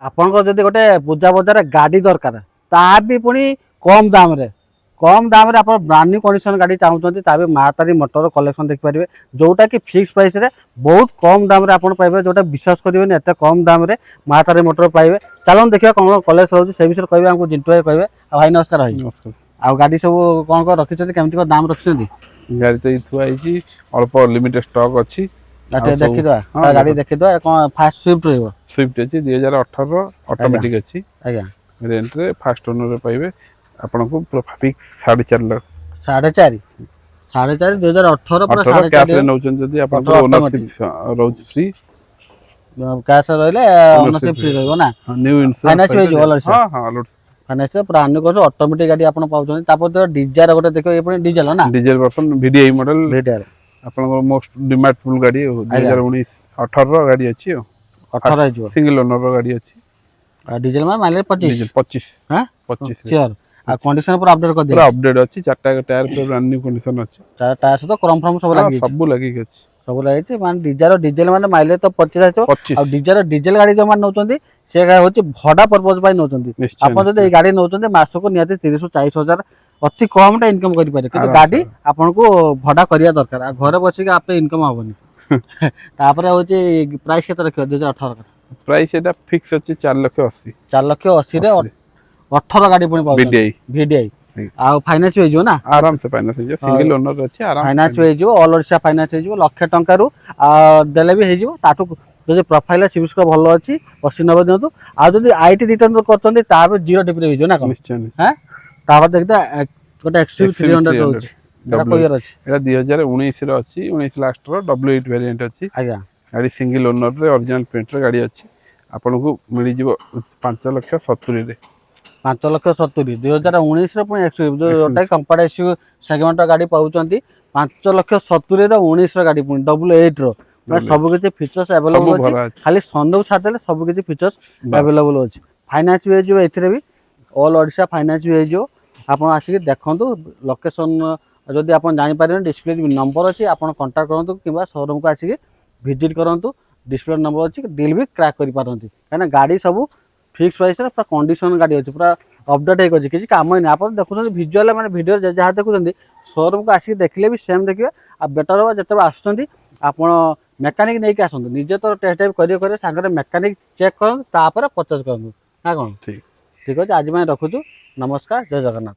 आपन जदि गोटे पूजा बजार गाड़ी दरकार ता भी पुणी कम दाम रे आप ब्रांड न्यू कंडीशन गाड़ी चाहते ता भी मातारी मोटर कलेक्शन देखिपारे जोटा कि फिक्स प्राइस रे बहुत कम दाम रे आपन पाइबे जोटा विश्वास करेंगे एत कम दाम रे मातारी मोटर पाइबे। चलो देखिए कौन कलेक्शन रोचे से विषय कहे हमको जिंटू भाई कहे। भाई नमस्कार। भाई नमस्कार। आ गाड़ी सब कौन कौन रखी केमती दाम रखी गाड़ी तो थुआई अल्प लिमिटेड स्टॉक अच्छी देखिए गाड़ी देखिए कौन फास्ट स्विफ्ट रही स्विफ्ट अच्छी 2018 ऑटोमेटिक अच्छी आज्ञा रेंट रे फास्ट ओनर रे पाइबे आपन को फिक्स 4.5 लाख 4.5 2018 कैश रे नौचन जदी आपन को ओनरशिप रोज फ्री कैश रहले ओनरशिप फ्री रहबो ना न्यू इंश्योरेंस फाइनेंस पे जो अलग हां हां अलर्ट फाइनेंस पूरा अन्य को ऑटोमेटिक गाड़ी आपन पाउछन तापर तो डिजायर गोटे देखो ए पुनी डीजल ना diesel version VDI model VDI आपन को मोस्ट डिमांडफुल गाड़ी 2019 18 गाड़ी अछि 18 जो सिंगल ओनर रो गाड़ी अछि डीजल में माइलेज 25 हां 25 श्योर आ कंडीशन पूरा अपडेट कर दे पूरा अपडेट अछि चारटा टायर पूरा ब्रांड न्यू कंडीशन अछि चार टायर तो क्रम फ्रम सब लगी अछि सब लगी मान डीजल माने माइलेज तो 25 आ डीजल गाड़ी जो मान नौचंदी से होची भडा पर्पस पाई नौचंदी आपन जदि ए गाड़ी नौचंदी मास को नियति 30 से 40 हजार अति कम टा इनकम करि पारे किंतु गाड़ी आपन को भडा करिया दरकार आ घर बसी के आपे इनकम होबनी तापर होची प्राइस केते रखियो 2018 का प्राइस एटा फिक्स अछि 4,80,000 4,80,000 रे 18 गाड़ी पुनी पाउ वीडीआई आ फाइनेंस हो जो ना आराम से फाइनेंस हो सिंगल ओनर अछि आराम फाइनेंस हो जो ऑल ओडिशा फाइनेंस हो जो लाख टंका रु आ देले भी हो जो ताटू जो प्रोफाइल सिविल स्कोर भलो अछि 80-90 दियंतु आ जदी आईटी रिटर्न करतंदी ता पे 0 डिप्रे हो जो ना निश्चय हैं तापर देखदा गोटे एक्सयूवी 300 रोच एटा कोयर अछि एटा 2019 रे अछि 19 लास्ट रो W8 वेरिएंट अछि आज्ञा गाड़ी सिंगल ओनर रे ओरिजिनल पेंट रे गाड़ी अछि आपन को मिली जिवो 5,70,000 रे 5,70,000 2019 रो पुनी एक्सयूवी जोटा कंपनी एक्सयूवी सेगमेंट गाड़ी पाउचंती 5,70,000 रो 19 रो गाड़ी पुनी W8 रो सब किछि फीचर्स अवेलेबल अछि खाली सनरूफ छातेले सब किछि फीचर्स अवेलेबल अछि फाइनेंस भी जो एथिरे भी ऑल ओडिशा फाइनेंस भी जो आपन आसी देखंतु लोकेशन जदि आपन जानि पारे डिस्प्ले नंबर अछि आपन कांटेक्ट करंतु किबा शोरूम को आसी विजिट करंतु डिस्प्ले नंबर अछि डील भी क्रैक करि पारंती काना गाड़ी सब फिक्स प्राइस रे पूरा कंडीशन गाड़ी अछि पूरा अपडेट हे अछि किछि काम नै आपन देखुछन विजुअल माने वीडियो जहा देखुछन शोरूम को आसी देखले भी सेम देखिबे आ बेटर हो जते आछुछंती आपन मैकेनिक नै के आसंतु निजे तो टेस्ट ड्राइव करियो सांगरे मैकेनिक चेक करन तापर परचेज करन ना कोन ठीक ठीक अछि आज मैं रखुछु नमस्कार जय जगन्नाथ।